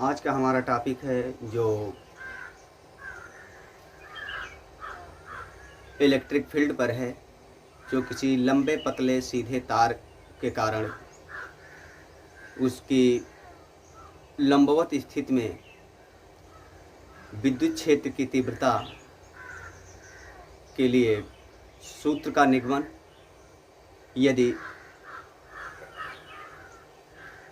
आज का हमारा टॉपिक है जो इलेक्ट्रिक फील्ड पर है, जो किसी लंबे पतले सीधे तार के कारण उसकी लंबवत स्थिति में विद्युत क्षेत्र की तीव्रता के लिए सूत्र का निगमन। यदि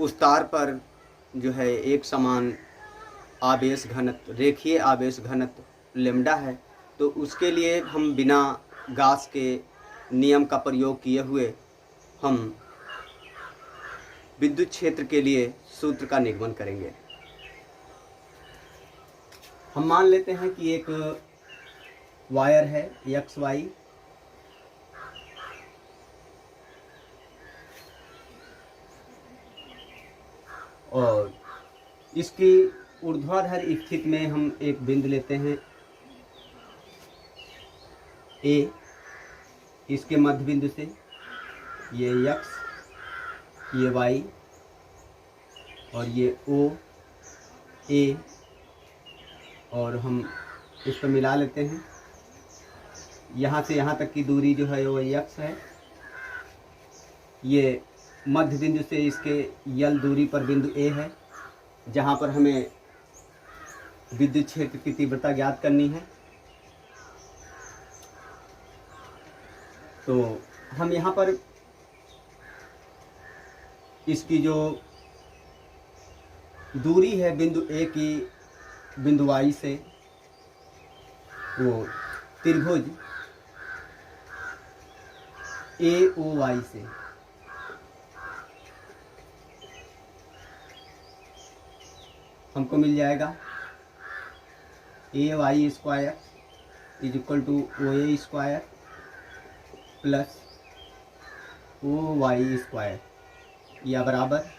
उस तार पर जो है एक समान आवेश घनत्व, रेखीय आवेश घनत्व लैम्डा है, तो उसके लिए हम बिना गॉस के नियम का प्रयोग किए हुए हम विद्युत क्षेत्र के लिए सूत्र का निगमन करेंगे। हम मान लेते हैं कि एक वायर है एक्स वाई, और इसकी ऊर्ध्वाधर स्थिति में हम एक बिंदु लेते हैं ए। इसके मध्य बिंदु से ये एक्स, ये वाई और ये ओ ए, और हम इसको मिला लेते हैं। यहाँ से यहाँ तक की दूरी जो है वो एक्स है। ये मध्य बिंदु से इसके यल दूरी पर बिंदु ए है, जहाँ पर हमें विद्युत क्षेत्र की तीव्रता ज्ञात करनी है। तो हम यहाँ पर इसकी जो दूरी है बिंदु ए की बिंदु वाई से, वो त्रिभुज ए ओ वाई से हमको मिल जाएगा A Y square is equal to O A square plus O Y square, या बराबर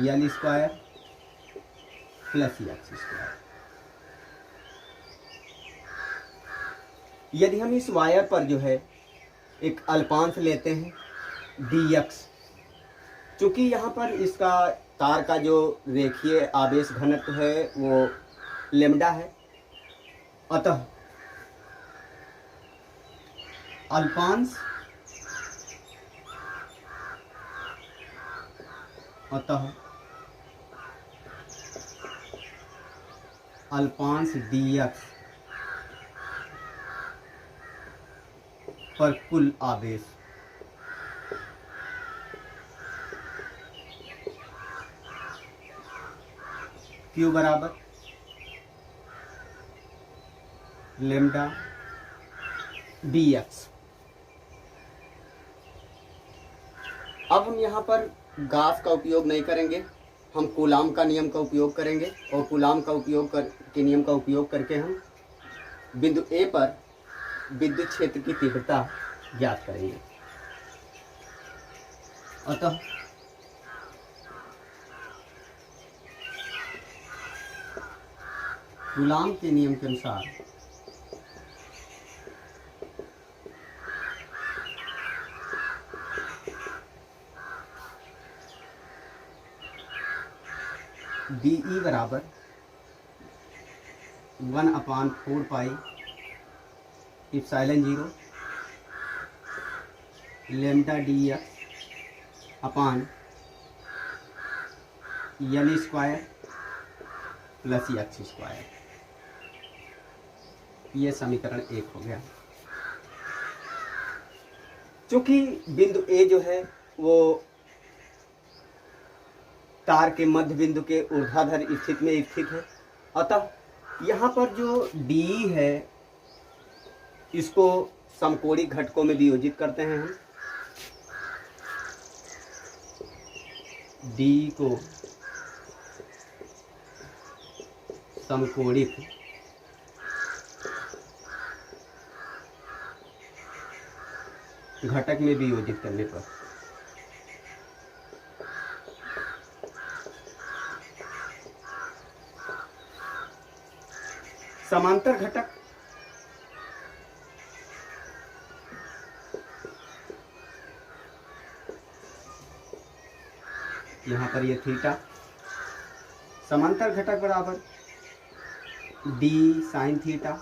L square plus X square. यदि हम इस वायर पर जो है एक अल्पांश लेते हैं डी एक्स, चूँकि यहाँ पर इसका तार का जो रेखीय आवेश घनत्व है वो लैम्डा है, अतः अल्पांश डी एक्स पर कुल आवेश क्यू बराबर लैम्डा डी एक्स। अब हम यहाँ पर गॉस का उपयोग नहीं करेंगे, हम कूलाम का नियम का उपयोग करेंगे, और कूलाम का उपयोग के नियम का उपयोग करके हम बिंदु ए पर विद्युत क्षेत्र की तीव्रता ज्ञात करेंगे। अतः कूलाम के नियम के अनुसार डी ई बराबर 1/4 pi epsilon 0 lambda D X upon L square plus X square. ये समीकरण 1 हो गया। चूँकि बिंदु ए जो है वो तार के मध्य बिंदु के ऊर्ध्वाधर स्थिति में स्थित है, अतः यहाँ पर जो डी है इसको समकोणीय घटकों में वियोजित करते हैं। हम डी को समकोणिक घटक में वियोजित करने पर समांतर घटक यहाँ पर ये थीटा, समांतर घटक बराबर डी साइन थीटा,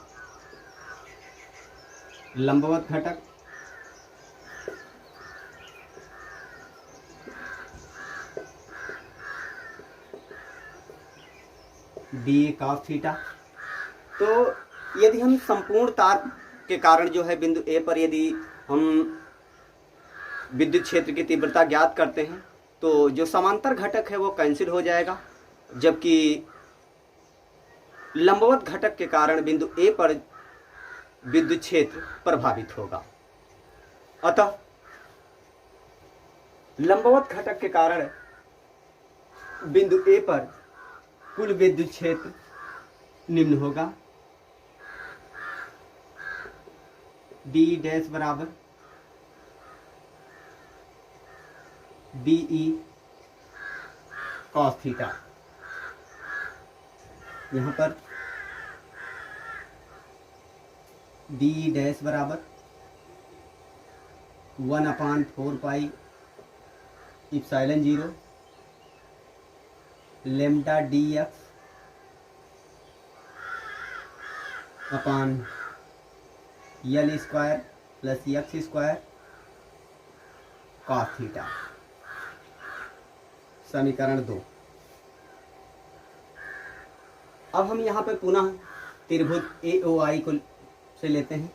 लंबवत घटक डी कॉस थीटा। तो यदि हम संपूर्ण तार के कारण जो है बिंदु ए पर यदि हम विद्युत क्षेत्र की तीव्रता ज्ञात करते हैं तो जो समांतर घटक है वो कैंसिल हो जाएगा, जबकि लंबवत घटक के कारण बिंदु ए पर विद्युत क्षेत्र प्रभावित होगा। अतः लंबवत घटक के कारण बिंदु ए पर कुल विद्युत क्षेत्र निम्न होगा, डी डैश बराबर DE कॉस थीटा। यहाँ पर डी डैश बराबर 1/4 pi epsilon 0 lambda dx upon L square plus x square cos theta. समीकरण 2। अब हम यहाँ पर पुनः त्रिभुज AOI को से लेते हैं।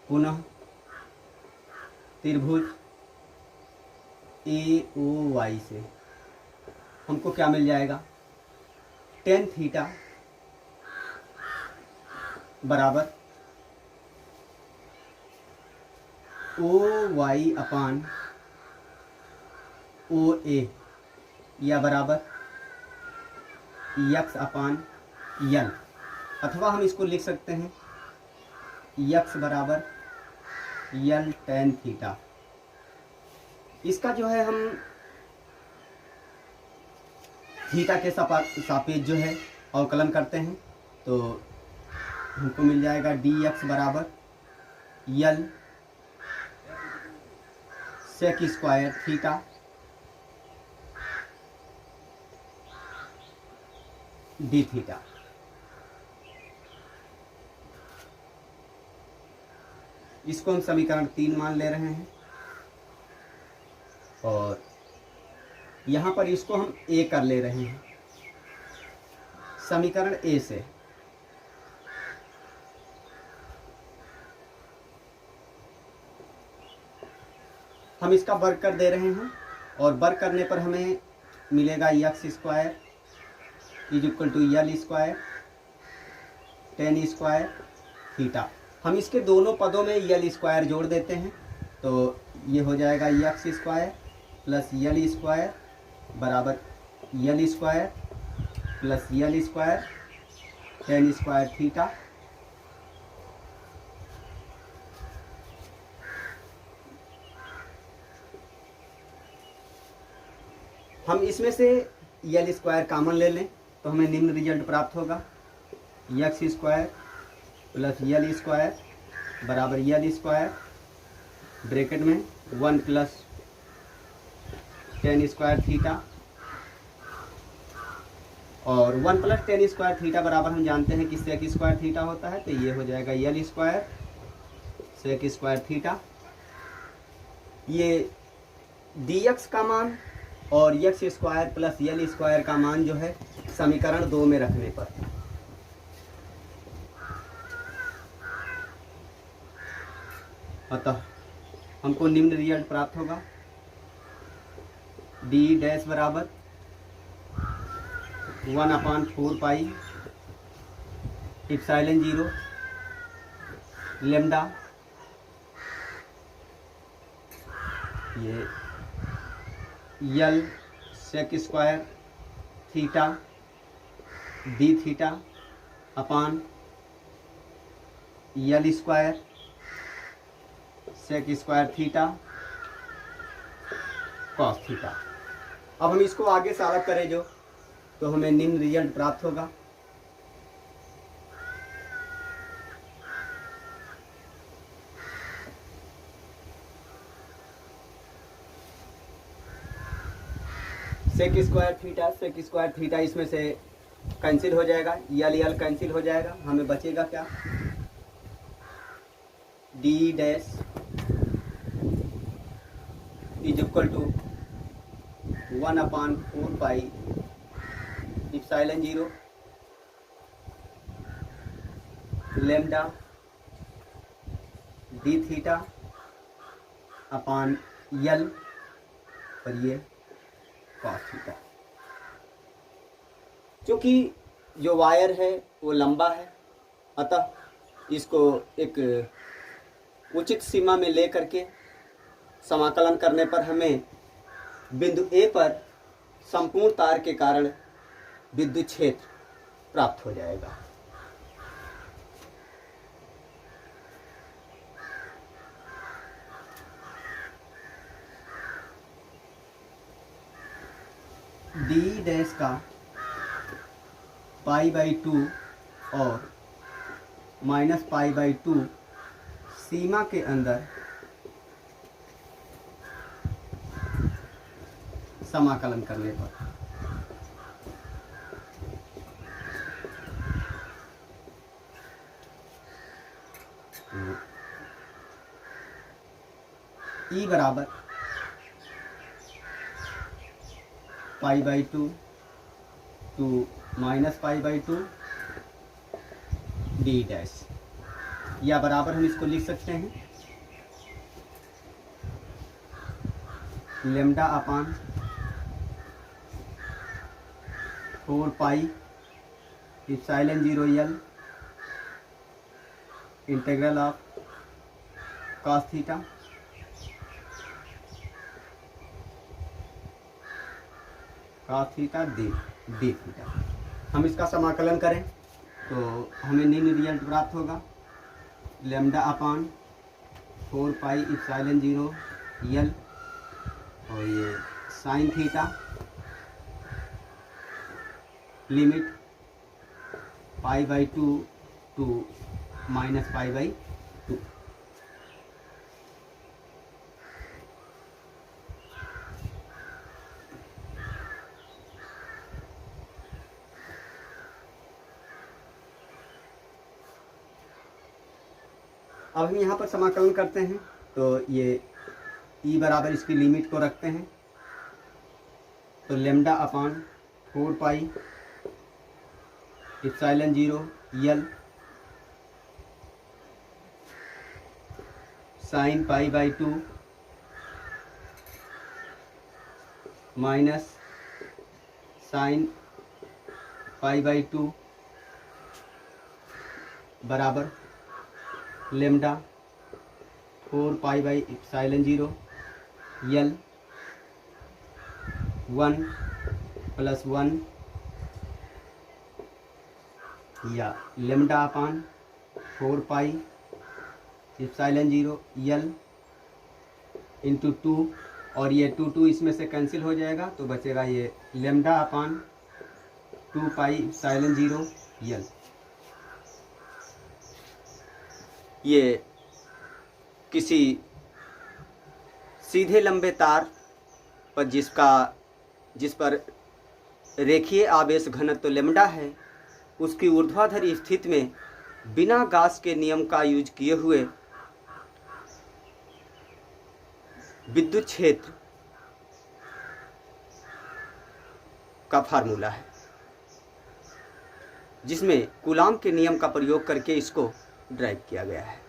पुनः त्रिभुज AOY से हमको क्या मिल जाएगा, tan थीटा बराबर OY अपान OA या बराबर x अपान L, अथवा हम इसको लिख सकते हैं x बराबर L tan थीटा। इसका जो है हम थीटा के सापेक्ष जो है अवकलन करते हैं तो हमको मिल जाएगा dx बराबर L sec square theta d theta. इसको हम समीकरण 3 मान ले रहे हैं और यहाँ पर इसको हम ए कर ले रहे हैं समीकरण ए से। हम इसका वर्ग कर दे रहे हैं और वर्ग करने पर हमें मिलेगा x square is equal to L square tan square theta. हम इसके दोनों पदों में L स्क्वायर जोड़ देते हैं तो ये हो जाएगा x square plus L square बराबर L square plus L square tan square theta. हम इसमें से L स्क्वायर कॉमन ले लें तो हमें निम्न रिजल्ट प्राप्त होगा, x square plus L square बराबर L स्क्वायर ब्रैकेट में 1 प्लस tan स्क्वायर थीटा, और 1 प्लस tan स्क्वायर थीटा बराबर हम जानते हैं कि सेक स्क्वायर थीटा होता है, तो ये हो जाएगा L square sec square theta. ये dx का मान और x square plus L square का मान जो है समीकरण 2 में रखने पर अतः हमको निम्न रिजल्ट प्राप्त होगा, डी डैश बराबर 1/4 पाई इप्सिलॉन 0 लेम्डा ये L sec square theta d theta upon L square sec square theta cos theta. अब हम इसको आगे सारा करें जो तो हमें निम्न रिजल्ट प्राप्त होगा, सेक स्क्वायर थीटा इसमें से कैंसिल हो जाएगा, यल कैंसिल हो जाएगा, हमें बचेगा क्या, D dash is equal to 1/4 pi epsilon 0 lambda D theta upon L और ये कॉस थीटा। क्योंकि जो वायर है वो लंबा है, अतः इसको एक उचित सीमा में ले करके समाकलन करने पर हमें बिंदु ए पर संपूर्ण तार के कारण विद्युत क्षेत्र प्राप्त हो जाएगा। डी डैश का π/2 और -π/2 सीमा के अंदर समाकलन करने पर ई बराबर π/2 टू -π/2 डी डैश, या बराबर हम इसको लिख सकते हैं lambda upon 4 pi epsilon 0 L integral of cos theta d theta. हम इसका समाकलन करें तो हमें निम्न रिजल्ट प्राप्त होगा, लेमडा अपान 4 पाई इप्सिलॉन 0 यल और ये साइन थीटा लिमिट π/2 टू -π/2। अब हम यहाँ पर समाकलन करते हैं तो ये ई बराबर इसकी लिमिट को रखते हैं, तो लेमडा अपान 4 पाई इप्सिलॉन 0 यल साइन π/2 माइनस साइन π/2 बराबर लेमडा 4 पाई इप्सिलॉन 0 यल 1 + 1 या लेमडा अपान 4 पाई इप्सिलॉन 0 यल इंटू 2 और ये 2 इसमें से कैंसिल हो जाएगा तो बचेगा ये लेमडा अपान 2 पाई इप्सिलॉन 0 यल। ये किसी सीधे लंबे तार पर जिस पर रेखीय आवेश घनत्व लेमडा है, उसकी ऊर्ध्वाधर स्थिति में बिना गॉस के नियम का यूज किए हुए विद्युत क्षेत्र का फार्मूला है, जिसमें कूलाम के नियम का प्रयोग करके इसको ड्राइव किया गया है।